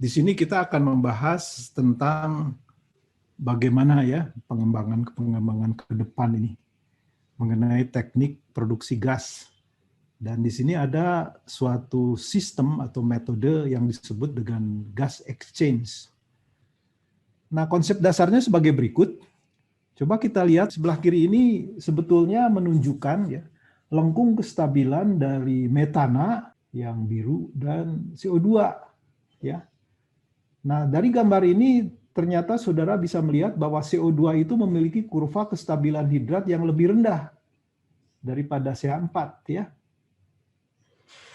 Di sini kita akan membahas tentang bagaimana ya pengembangan ke depan ini mengenai teknik produksi gas. Dan di sini ada suatu sistem atau metode yang disebut dengan gas exchange. Nah, konsep dasarnya sebagai berikut. Coba kita lihat sebelah kiri ini sebetulnya menunjukkan ya lengkung kestabilan dari metana yang biru dan CO2 ya. Nah, dari gambar ini ternyata saudara bisa melihat bahwa CO2 itu memiliki kurva kestabilan hidrat yang lebih rendah daripada CH4 ya.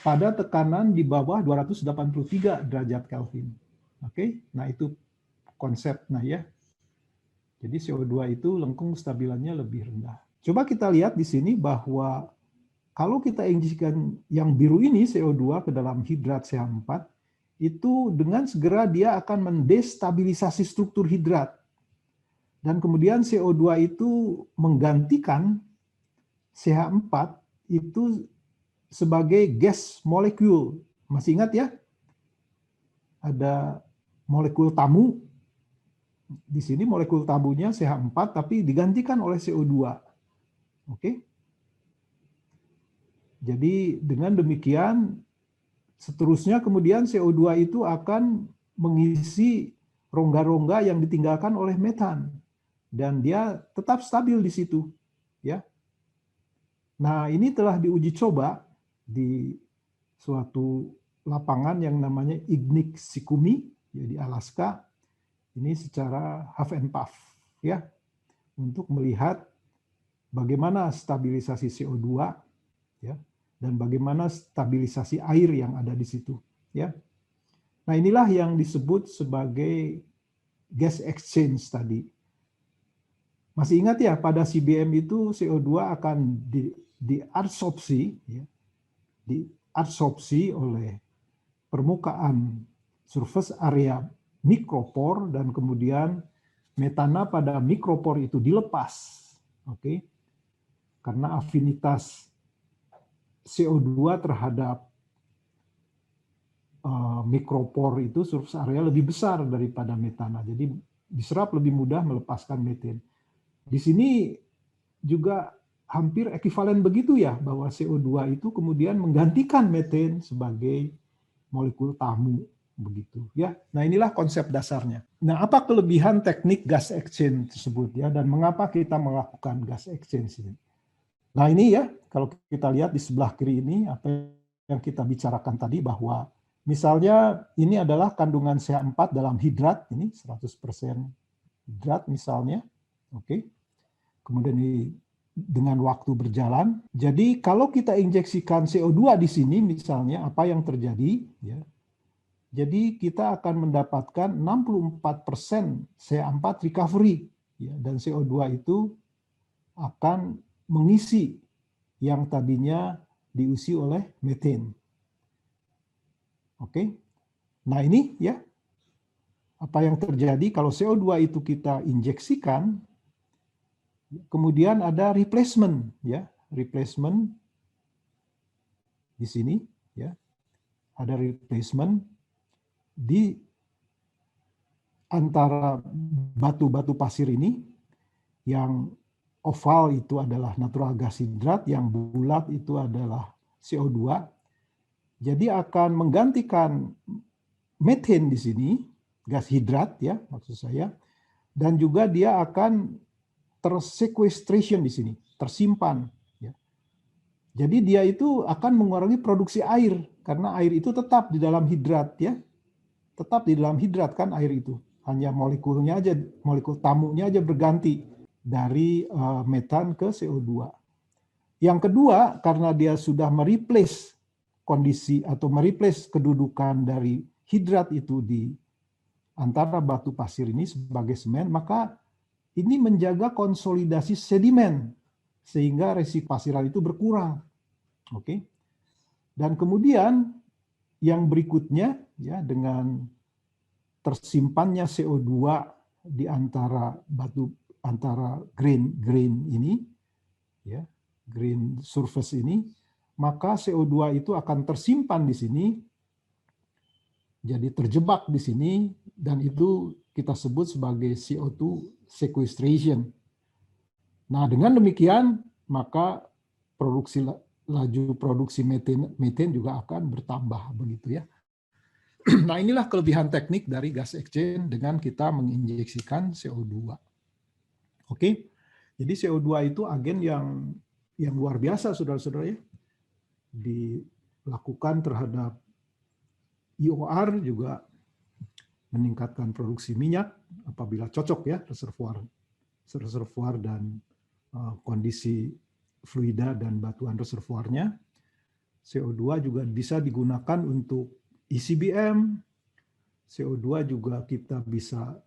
Pada tekanan di bawah 283 derajat Kelvin. Oke, nah itu konsepnya ya. Jadi CO2 itu lengkung kestabilannya lebih rendah. Coba kita lihat di sini bahwa kalau kita injeksikan yang biru ini CO2 ke dalam hidrat CH4, itu dengan segera dia akan mendestabilisasi struktur hidrat. Dan kemudian CO2 itu menggantikan CH4 itu sebagai gas molekul. Masih ingat ya? Ada molekul tamu. Di sini molekul tamunya CH4 tapi digantikan oleh CO2. Oke? Jadi dengan demikian seterusnya kemudian CO2 itu akan mengisi rongga-rongga yang ditinggalkan oleh metan dan dia tetap stabil di situ, ya. Nah, ini telah diuji coba di suatu lapangan yang namanya Ignik-Sikumi ya, di Alaska. Ini secara half and puff ya, untuk melihat bagaimana stabilisasi CO2 ya, dan bagaimana stabilisasi air yang ada di situ ya. Nah, inilah yang disebut sebagai gas exchange tadi. Masih ingat ya, pada CBM itu CO2 akan diadsorpsi ya, diadsorpsi oleh permukaan surface area mikropor dan kemudian metana pada mikropor itu dilepas. Oke. Karena afinitas CO2 terhadap mikropor itu surface area lebih besar daripada metana. Jadi diserap lebih mudah melepaskan meten. Di sini juga hampir ekivalen begitu ya, bahwa CO2 itu kemudian menggantikan meten sebagai molekul tamu begitu ya. Nah, inilah konsep dasarnya. Nah, apa kelebihan teknik gas exchange tersebut ya, dan mengapa kita melakukan gas exchange ini? Nah, ini ya, kalau kita lihat di sebelah kiri ini apa yang kita bicarakan tadi, bahwa misalnya ini adalah kandungan CH4 dalam hidrat, ini 100% hidrat misalnya. Oke. Kemudian ini dengan waktu berjalan. Jadi kalau kita injeksikan CO2 di sini misalnya, apa yang terjadi ya? Jadi kita akan mendapatkan 64% CH4 recovery ya, dan CO2 itu akan mengisi yang tadinya diisi oleh meten. Oke. Nah, ini ya, apa yang terjadi kalau CO2 itu kita injeksikan, kemudian ada replacement ya, replacement di sini ya. Ada replacement di antara batu-batu pasir ini, yang oval itu adalah natural gas hidrat, yang bulat itu adalah CO2. Jadi akan menggantikan meten di sini, gas hidrat ya maksud saya, dan juga dia akan tersequestration di sini, tersimpan ya. Jadi dia itu akan mengurangi produksi air karena air itu tetap di dalam hidrat ya. Tetap di dalam hidrat kan air itu. Hanya molekulnya aja, molekul tamunya aja berganti dari metan ke CO2. Yang kedua, karena dia sudah mereplace kondisi atau mereplace kedudukan dari hidrat itu di antara batu pasir ini sebagai semen, maka ini menjaga konsolidasi sedimen sehingga resiko pasiran itu berkurang. Oke. Dan kemudian yang berikutnya ya, dengan tersimpannya CO2 di antara batu, antara grain ini ya, grain surface ini, maka CO2 itu akan tersimpan di sini jadi terjebak di sini, dan itu kita sebut sebagai CO2 sequestration. Nah, dengan demikian maka laju produksi meten juga akan bertambah begitu ya. Nah, inilah kelebihan teknik dari gas exchange dengan kita menginjeksikan CO2. Oke. Jadi CO2 itu agen yang luar biasa, saudara-saudara ya. Dilakukan terhadap IOR juga meningkatkan produksi minyak apabila cocok ya reservoir dan kondisi fluida dan batuan reservoirnya. CO2 juga bisa digunakan untuk ECBM. CO2 juga kita bisa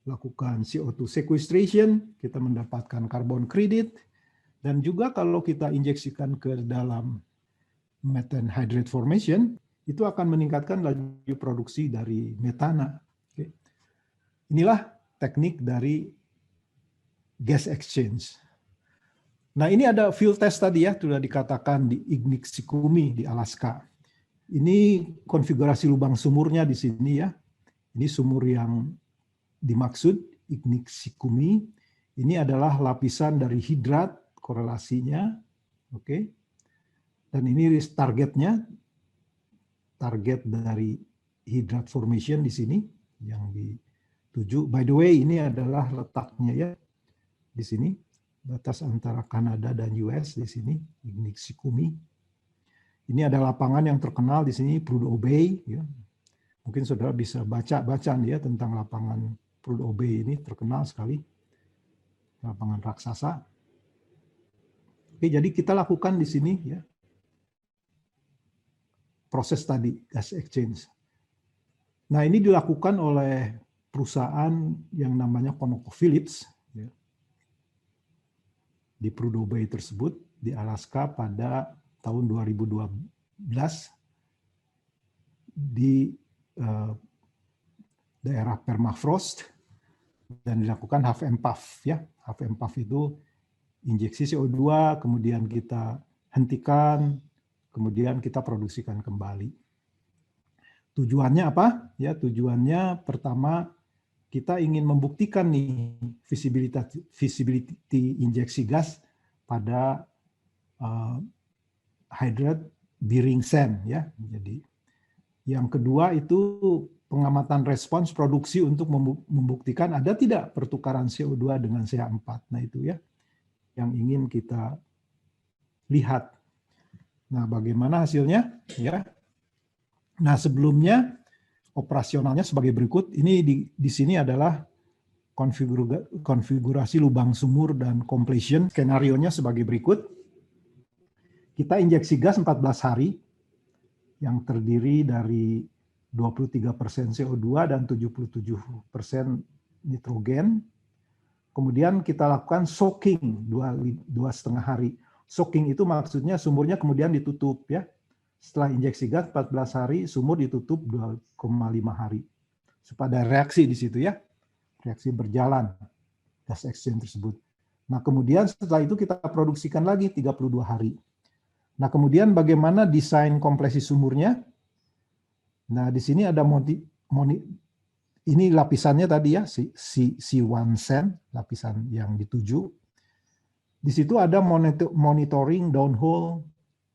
lakukan CO2 sequestration, kita mendapatkan carbon credit, dan juga kalau kita injeksikan ke dalam methane hydrate formation, itu akan meningkatkan laju produksi dari metana. Oke. Inilah teknik dari gas exchange. Nah, ini ada field test tadi ya, sudah dikatakan di Ignik-Sikumi di Alaska. Ini konfigurasi lubang sumurnya di sini ya. Ini sumur yang dimaksud Ignik-Sikumi. Ini adalah lapisan dari hidrat korelasinya. Oke. Dan ini targetnya, target dari hidrat formation di sini yang dituju. By the way, ini adalah letaknya ya di sini, batas antara Kanada dan US di sini, Ignik-Sikumi. Ini ada lapangan yang terkenal di sini, Prudhoe Bay. Ya. Mungkin saudara bisa baca ya tentang lapangan Prudhoe Bay ini, terkenal sekali, lapangan raksasa. Oke, jadi kita lakukan di sini ya proses tadi gas exchange. Nah, ini dilakukan oleh perusahaan yang namanya ConocoPhillips ya, di Prudhoe Bay tersebut di Alaska pada tahun 2012 di daerah permafrost dan dilakukan half and puff ya. Half and puff itu injeksi CO2 kemudian kita hentikan, kemudian kita produksikan kembali. Tujuannya apa? Ya, tujuannya pertama kita ingin membuktikan nih visibility injeksi gas pada hydrate bearing sand ya. Jadi yang kedua itu pengamatan respons produksi untuk membuktikan ada tidak pertukaran CO2 dengan CH4. Nah, itu ya yang ingin kita lihat. Nah, bagaimana hasilnya ya? Nah, sebelumnya operasionalnya sebagai berikut. Ini di sini adalah konfigurasi lubang sumur dan completion. Skenarionya sebagai berikut. Kita injeksi gas 14 hari yang terdiri dari 23% CO2 dan 77% nitrogen. Kemudian kita lakukan soaking 2,5 hari. Soaking itu maksudnya sumurnya kemudian ditutup ya. Setelah injeksi gas 14 hari, sumur ditutup 2,5 hari. Supaya ada reaksi di situ ya. Reaksi berjalan gas exchange tersebut. Nah, kemudian setelah itu kita produksikan lagi 32 hari. Nah, kemudian bagaimana desain kompresi sumurnya? Nah, di sini ada ini lapisannya tadi ya, C1 sand, lapisan yang dituju. Di situ ada monitoring downhole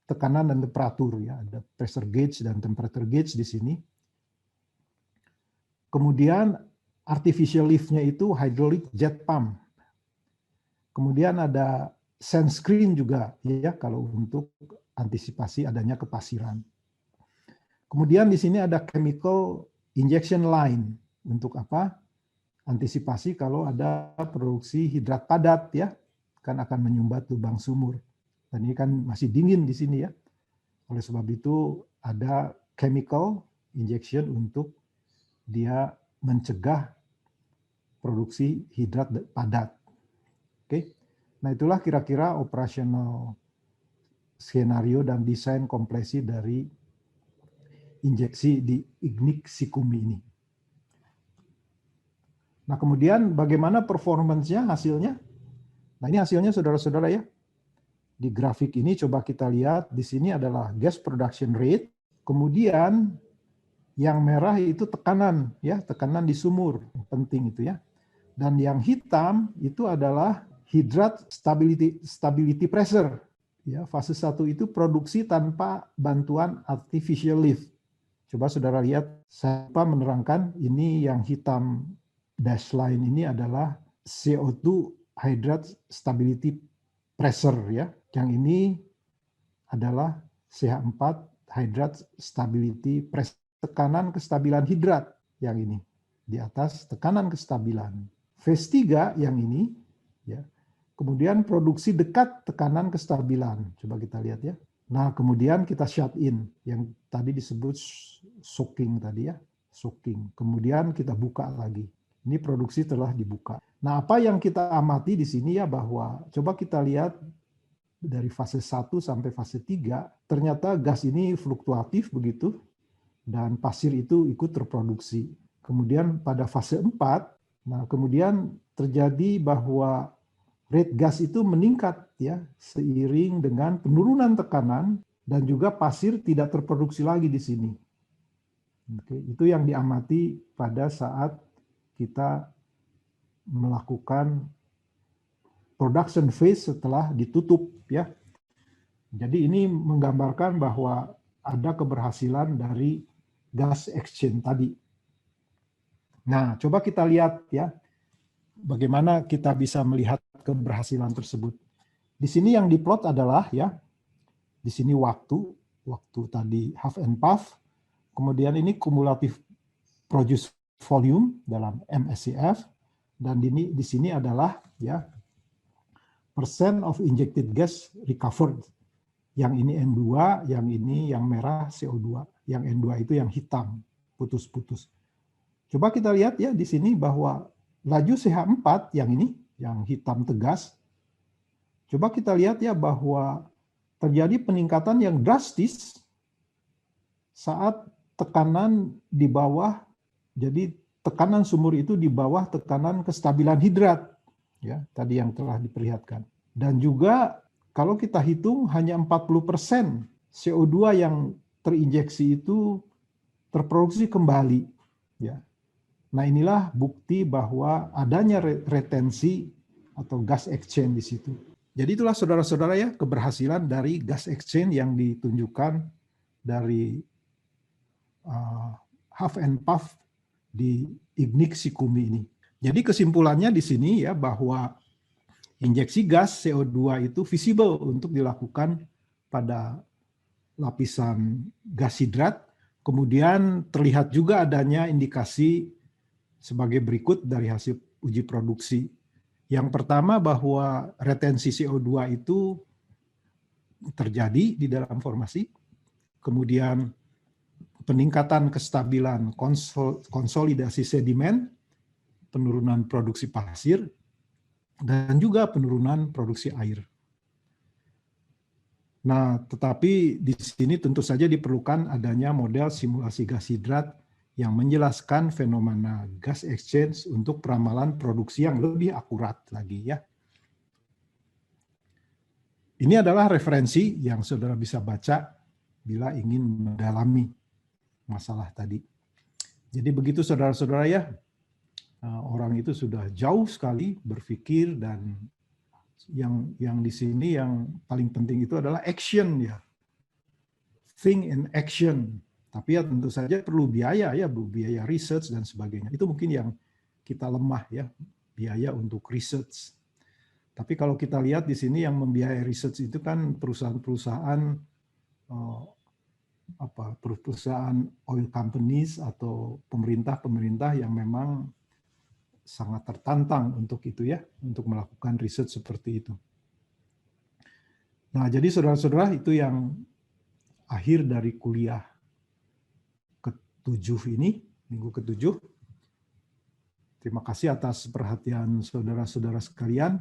tekanan dan temperatur ya, ada pressure gauge dan temperature gauge di sini. Kemudian artificial lift-nya itu hydraulic jet pump. Kemudian ada sand screen juga ya kalau untuk antisipasi adanya kepasiran. Kemudian di sini ada chemical injection line untuk apa? Antisipasi kalau ada produksi hidrat padat ya, kan akan menyumbat lubang sumur. Dan ini kan masih dingin di sini ya. Oleh sebab itu ada chemical injection untuk dia mencegah produksi hidrat padat. Oke. Nah, itulah kira-kira operasional skenario dan desain kompresi dari injeksi di Ignik-Sikumi ini. Nah, kemudian bagaimana performance-nya, hasilnya? Nah, ini hasilnya saudara-saudara ya. Di grafik ini coba kita lihat, di sini adalah gas production rate, kemudian Yang merah itu tekanan, ya, tekanan di sumur, penting itu ya. Dan yang hitam itu adalah hydrat stability pressure. Ya, fase 1 itu produksi tanpa bantuan artificial lift. Coba saudara lihat, saya menerangkan ini yang hitam dash line ini adalah CO2 hydrat stability pressure ya. Yang ini adalah CH4 hydrat stability pressure, tekanan kestabilan hidrat yang ini di atas tekanan kestabilan. Phase 3 yang ini ya. Kemudian produksi dekat tekanan kestabilan. Coba kita lihat ya. Nah, kemudian kita shut in yang tadi disebut soaking tadi ya, soaking. Kemudian kita buka lagi. Ini produksi telah dibuka. Nah, apa yang kita amati di sini ya bahwa coba kita lihat dari fase 1 sampai fase 3, ternyata gas ini fluktuatif begitu dan pasir itu ikut terproduksi. Kemudian pada fase 4, nah kemudian terjadi bahwa rate gas itu meningkat ya seiring dengan penurunan tekanan dan juga pasir tidak terproduksi lagi di sini. Oke, itu yang diamati pada saat kita melakukan production phase setelah ditutup ya. Jadi ini menggambarkan bahwa ada keberhasilan dari gas exchange tadi. Nah, coba kita lihat ya bagaimana kita bisa melihat keberhasilan tersebut. Di sini yang diplot adalah ya, di sini waktu tadi half and puff, kemudian ini cumulative produce volume dalam MSCF, dan di sini adalah ya percent of injected gas recovered. Yang ini N2, yang ini yang merah CO2, yang N2 itu yang hitam, putus-putus. Coba kita lihat ya di sini bahwa laju CH4 yang ini, yang hitam tegas, coba kita lihat ya bahwa terjadi peningkatan yang drastis saat tekanan di bawah, jadi tekanan sumur itu di bawah tekanan kestabilan hidrat, ya tadi yang telah diperlihatkan. Dan juga kalau kita hitung hanya 40% CO2 yang terinjeksi itu terproduksi kembali, ya. Nah, inilah bukti bahwa adanya retensi atau gas exchange di situ. Jadi itulah saudara-saudara ya keberhasilan dari gas exchange yang ditunjukkan dari half and puff di Ignik Shikumi ini. Jadi kesimpulannya di sini ya bahwa injeksi gas CO2 itu visible untuk dilakukan pada lapisan gas hidrat. Kemudian terlihat juga adanya indikasi sebagai berikut dari hasil uji produksi. Yang pertama bahwa retensi CO2 itu terjadi di dalam formasi. Kemudian peningkatan kestabilan konsolidasi sedimen, penurunan produksi pasir, dan juga penurunan produksi air. Nah, tetapi di sini tentu saja diperlukan adanya model simulasi gas hidrat yang menjelaskan fenomena gas exchange untuk peramalan produksi yang lebih akurat lagi ya. Ini adalah referensi yang saudara bisa baca bila ingin mendalami masalah tadi. Jadi begitu saudara-saudara ya, orang itu sudah jauh sekali berpikir dan yang di sini yang paling penting itu adalah action ya. Think in action. Tapi ya tentu saja perlu biaya ya, biaya research dan sebagainya. Itu mungkin yang kita lemah ya, biaya untuk research. Tapi kalau kita lihat di sini yang membiayai research itu kan perusahaan-perusahaan perusahaan oil companies atau pemerintah-pemerintah yang memang sangat tertantang untuk itu ya, untuk melakukan riset seperti itu. Nah, jadi saudara-saudara itu yang akhir dari kuliah ke-7 ini, minggu ke-7. Terima kasih atas perhatian saudara-saudara sekalian.